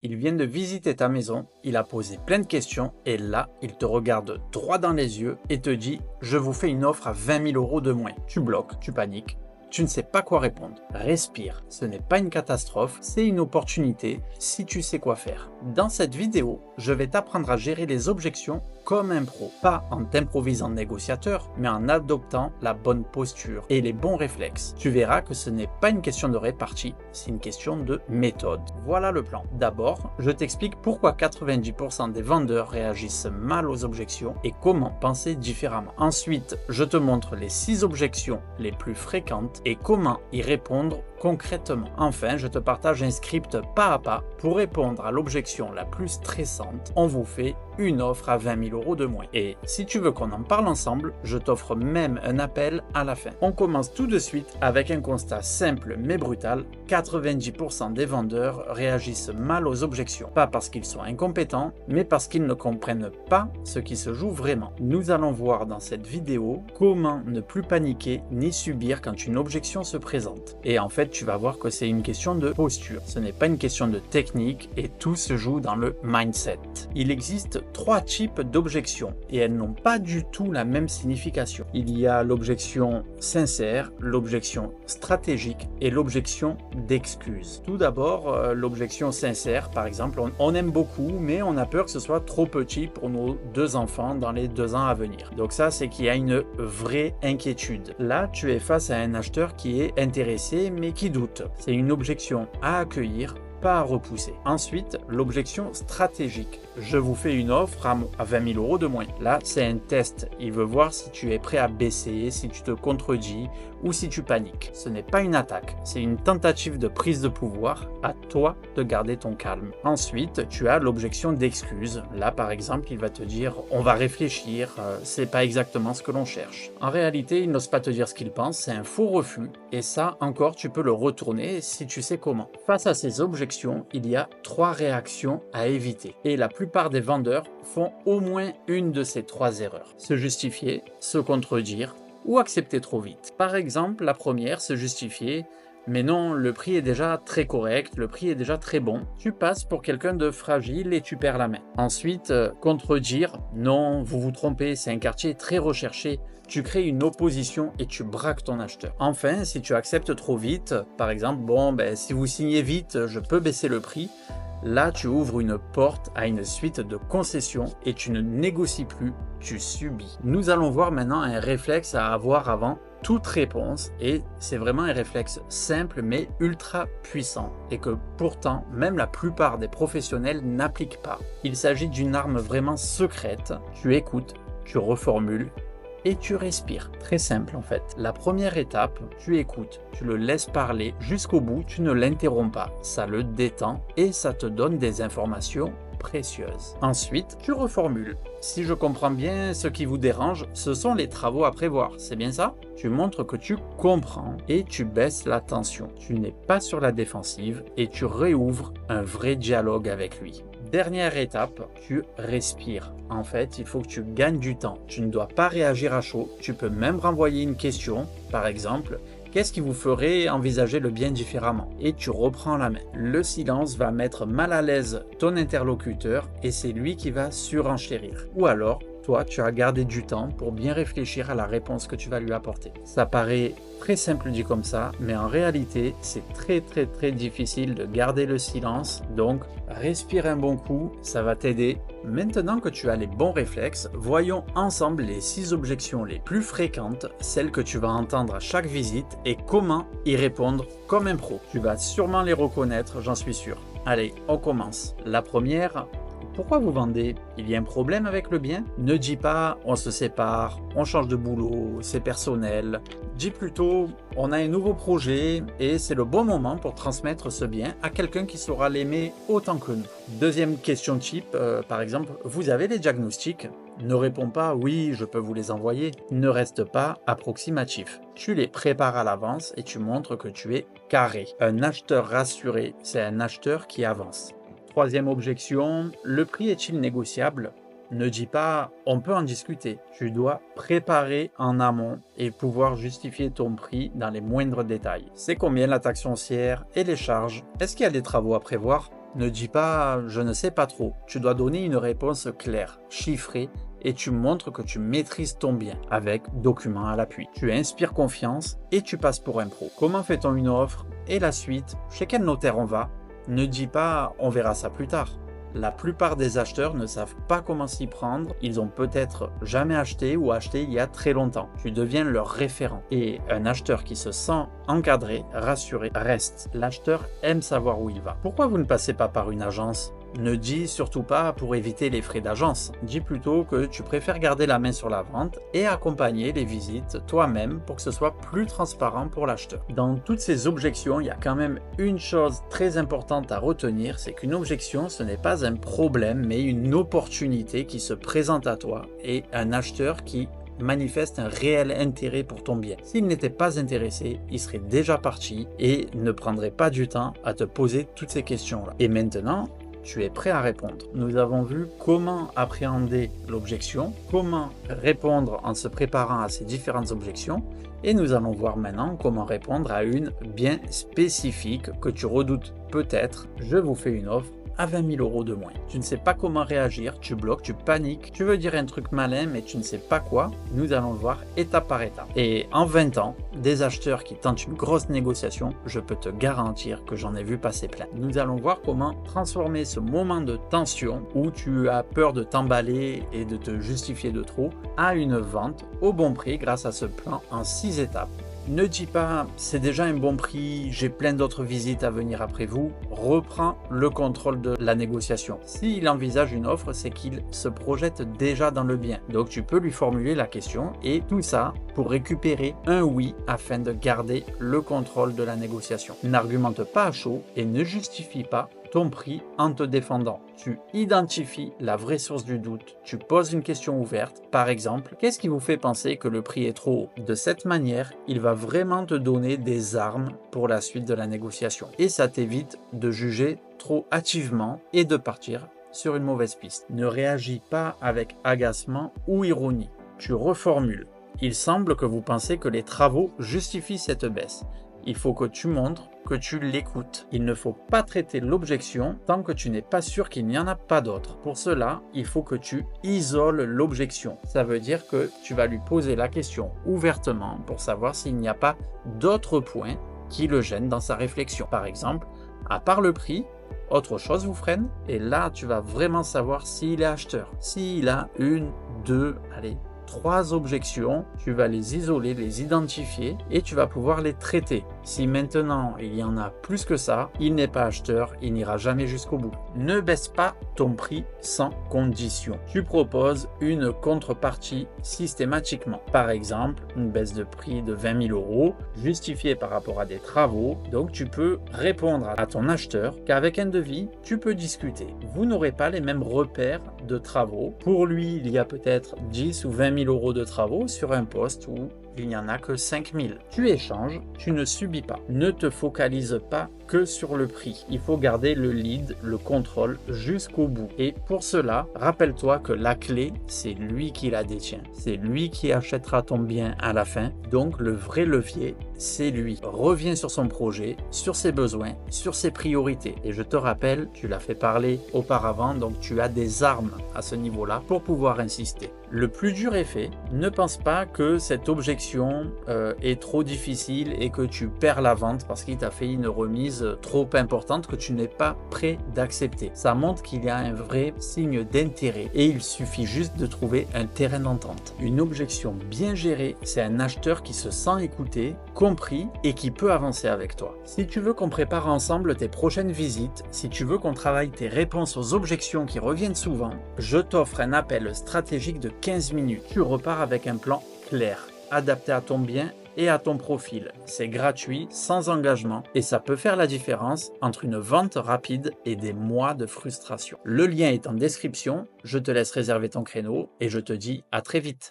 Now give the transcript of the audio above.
Il vient de visiter ta maison, il a posé plein de questions et là, il te regarde droit dans les yeux et te dit « Je vous fais une offre à 20 000 € de moins ». Tu bloques, tu paniques. Tu ne sais pas quoi répondre. Respire, ce n'est pas une catastrophe, c'est une opportunité si tu sais quoi faire. Dans cette vidéo, je vais t'apprendre à gérer les objections comme un pro. Pas en t'improvisant négociateur, mais en adoptant la bonne posture et les bons réflexes. Tu verras que ce n'est pas une question de répartie, c'est une question de méthode. Voilà le plan. D'abord, je t'explique pourquoi 90% des vendeurs réagissent mal aux objections et comment penser différemment. Ensuite, je te montre les 6 objections les plus fréquentes et comment y répondre concrètement. Enfin, je te partage un script pas à pas pour répondre à l'objection la plus stressante. On vous fait une offre à 20 000 € de moins. Et si tu veux qu'on en parle ensemble, je t'offre même un appel à la fin. On commence tout de suite avec un constat simple mais brutal. 90% des vendeurs réagissent mal aux objections. Pas parce qu'ils sont incompétents, mais parce qu'ils ne comprennent pas ce qui se joue vraiment. Nous allons voir dans cette vidéo comment ne plus paniquer ni subir quand une objection se présente. Et en fait, tu vas voir que c'est une question de posture. Ce n'est pas une question de technique et tout se joue dans le mindset. Il existe 3 types d'objections et elles n'ont pas du tout la même signification. Il y a l'objection sincère, l'objection stratégique et l'objection d'excuse. Tout d'abord, l'objection sincère, par exemple, on aime beaucoup, mais on a peur que ce soit trop petit pour nos 2 enfants dans les 2 ans à venir. Donc ça, c'est qu'il y a une vraie inquiétude. Là, tu es face à un acheteur qui est intéressé, mais qui doute. C'est une objection à accueillir, pas à repousser. Ensuite, l'objection stratégique. Je vous fais une offre à 20 000 € de moins. Là, c'est un test. Il veut voir si tu es prêt à baisser, si tu te contredis ou si tu paniques. Ce n'est pas une attaque, c'est une tentative de prise de pouvoir. À toi de garder ton calme. Ensuite, tu as l'objection d'excuse. Là, par exemple, il va te dire « on va réfléchir, c'est pas exactement ce que l'on cherche ». En réalité, il n'ose pas te dire ce qu'il pense, c'est un faux refus. Et ça, encore, tu peux le retourner si tu sais comment. Face à ces objections, il y a 3 réactions à éviter. Et la plupart des vendeurs font au moins une de ces 3 erreurs. Se justifier, se contredire ou accepter trop vite. Par exemple, la première, se justifier. Mais non, le prix est déjà très correct, le prix est déjà très bon. Tu passes pour quelqu'un de fragile et tu perds la main. Ensuite, contredire. Non, vous vous trompez, c'est un quartier très recherché. Tu crées une opposition et tu braques ton acheteur. Enfin, si tu acceptes trop vite, par exemple, si vous signez vite, je peux baisser le prix. Là, tu ouvres une porte à une suite de concessions et tu ne négocies plus, tu subis. Nous allons voir maintenant un réflexe à avoir avant toute réponse et c'est vraiment un réflexe simple mais ultra puissant et que pourtant même la plupart des professionnels n'appliquent pas. Il s'agit d'une arme vraiment secrète. Tu écoutes, tu reformules et tu respires. Très simple en fait. La première étape, tu écoutes, tu le laisses parler jusqu'au bout, tu ne l'interromps pas. Ça le détend et ça te donne des informations précieuses. Ensuite, tu reformules. Si je comprends bien, ce qui vous dérange, ce sont les travaux à prévoir, c'est bien ça? Tu montres que tu comprends et tu baisses la tension. Tu n'es pas sur la défensive et tu réouvres un vrai dialogue avec lui. Dernière étape, tu respires. En fait, il faut que tu gagnes du temps. Tu ne dois pas réagir à chaud. Tu peux même renvoyer une question, par exemple, qu'est-ce qui vous ferait envisager le bien différemment? Et tu reprends la main. Le silence va mettre mal à l'aise ton interlocuteur et c'est lui qui va surenchérir. Ou alors, toi, tu as gardé du temps pour bien réfléchir à la réponse que tu vas lui apporter. Ça paraît très simple dit comme ça, mais en réalité, c'est très difficile de garder le silence. Donc, respire un bon coup, ça va t'aider. Maintenant que tu as les bons réflexes, voyons ensemble les 6 objections les plus fréquentes, celles que tu vas entendre à chaque visite et comment y répondre comme un pro. Tu vas sûrement les reconnaître, j'en suis sûr. Allez, on commence. La première. Pourquoi vous vendez? Il y a un problème avec le bien? Ne dis pas on se sépare, on change de boulot, c'est personnel. Dis plutôt on a un nouveau projet et c'est le bon moment pour transmettre ce bien à quelqu'un qui saura l'aimer autant que nous. Deuxième question type, par exemple, vous avez les diagnostics? Ne réponds pas oui, je peux vous les envoyer. Ne reste pas approximatif. Tu les prépares à l'avance et tu montres que tu es carré. Un acheteur rassuré, c'est un acheteur qui avance. Troisième objection, le prix est-il négociable? Ne dis pas « on peut en discuter ». Tu dois préparer en amont et pouvoir justifier ton prix dans les moindres détails. C'est combien la taxe foncière et les charges? Est-ce qu'il y a des travaux à prévoir? Ne dis pas « je ne sais pas trop ». Tu dois donner une réponse claire, chiffrée, et tu montres que tu maîtrises ton bien, avec document à l'appui. Tu inspires confiance et tu passes pour un pro. Comment fait-on une offre? Et la suite? Chez quel notaire on va? Ne dis pas « on verra ça plus tard ». La plupart des acheteurs ne savent pas comment s'y prendre, ils ont peut-être jamais acheté ou acheté il y a très longtemps. Tu deviens leur référent. Et un acheteur qui se sent encadré, rassuré, reste. L'acheteur aime savoir où il va. Pourquoi vous ne passez pas par une agence? Ne dis surtout pas pour éviter les frais d'agence. Dis plutôt que tu préfères garder la main sur la vente et accompagner les visites toi-même pour que ce soit plus transparent pour l'acheteur. Dans toutes ces objections, il y a quand même une chose très importante à retenir, c'est qu'une objection, ce n'est pas un problème, mais une opportunité qui se présente à toi et un acheteur qui manifeste un réel intérêt pour ton bien. S'il n'était pas intéressé, il serait déjà parti et ne prendrait pas du temps à te poser toutes ces questions-là. Et maintenant, tu es prêt à répondre. Nous avons vu comment appréhender l'objection, comment répondre en se préparant à ces différentes objections, et nous allons voir maintenant comment répondre à une bien spécifique que tu redoutes peut-être. Je vous fais une offre à 20 000 € de moins. Tu ne sais pas comment réagir, tu bloques, tu paniques, tu veux dire un truc malin mais tu ne sais pas quoi. Nous allons le voir étape par étape. Et en 20 ans, des acheteurs qui tentent une grosse négociation, je peux te garantir que j'en ai vu passer plein. Nous allons voir comment transformer ce moment de tension où tu as peur de t'emballer et de te justifier de trop à une vente au bon prix grâce à ce plan en 6 étapes. Ne dis pas « c'est déjà un bon prix, j'ai plein d'autres visites à venir après vous ». Reprends le contrôle de la négociation. S'il envisage une offre, c'est qu'il se projette déjà dans le bien. Donc tu peux lui formuler la question et tout ça pour récupérer un oui afin de garder le contrôle de la négociation. N'argumente pas à chaud et ne justifie pas ton prix en te défendant. Tu identifies la vraie source du doute, tu poses une question ouverte, par exemple, qu'est-ce qui vous fait penser que le prix est trop haut? De cette manière, il va vraiment te donner des armes pour la suite de la négociation. Et ça t'évite de juger trop hâtivement et de partir sur une mauvaise piste. Ne réagis pas avec agacement ou ironie. Tu reformules. Il semble que vous pensez que les travaux justifient cette baisse. Il faut que tu montres que tu l'écoutes. Il ne faut pas traiter l'objection tant que tu n'es pas sûr qu'il n'y en a pas d'autre. Pour cela, il faut que tu isoles l'objection. Ça veut dire que tu vas lui poser la question ouvertement pour savoir s'il n'y a pas d'autres points qui le gênent dans sa réflexion. Par exemple, à part le prix, autre chose vous freine? Et là, tu vas vraiment savoir s'il est acheteur. S'il a une, deux, allez, 3 objections, tu vas les isoler, les identifier et tu vas pouvoir les traiter. Si maintenant il y en a plus que ça, il n'est pas acheteur, il n'ira jamais jusqu'au bout. Ne baisse pas ton prix sans condition. Tu proposes une contrepartie systématiquement. Par exemple, une baisse de prix de 20 000 € justifiée par rapport à des travaux. Donc tu peux répondre à ton acheteur qu'avec un devis, tu peux discuter. Vous n'aurez pas les mêmes repères de travaux. Pour lui, il y a peut-être 10 ou 20 000 € de travaux sur un poste où il n'y en a que 5 000. Tu échanges, tu ne subis pas. Ne te focalise pas que sur le prix. Il faut garder le lead, le contrôle jusqu'au bout. Et pour cela, rappelle-toi que la clé, c'est lui qui la détient. C'est lui qui achètera ton bien à la fin. Donc le vrai levier, c'est lui. Reviens sur son projet, sur ses besoins, sur ses priorités. Et je te rappelle, tu l'as fait parler auparavant, donc tu as des armes à ce niveau-là pour pouvoir insister. Le plus dur est fait. Ne pense pas que cette objection est trop difficile et que tu perds la vente parce qu'il t'a fait une remise trop importante que tu n'es pas prêt d'accepter. Ça montre qu'il y a un vrai signe d'intérêt et il suffit juste de trouver un terrain d'entente. Une objection bien gérée, c'est un acheteur qui se sent écouté, compris et qui peut avancer avec toi. Si tu veux qu'on prépare ensemble tes prochaines visites, si tu veux qu'on travaille tes réponses aux objections qui reviennent souvent, je t'offre un appel stratégique de 15 minutes. Tu repars avec un plan clair, adapté à ton bien et à ton profil. C'est gratuit, sans engagement et ça peut faire la différence entre une vente rapide et des mois de frustration. Le lien est en description, je te laisse réserver ton créneau et je te dis à très vite.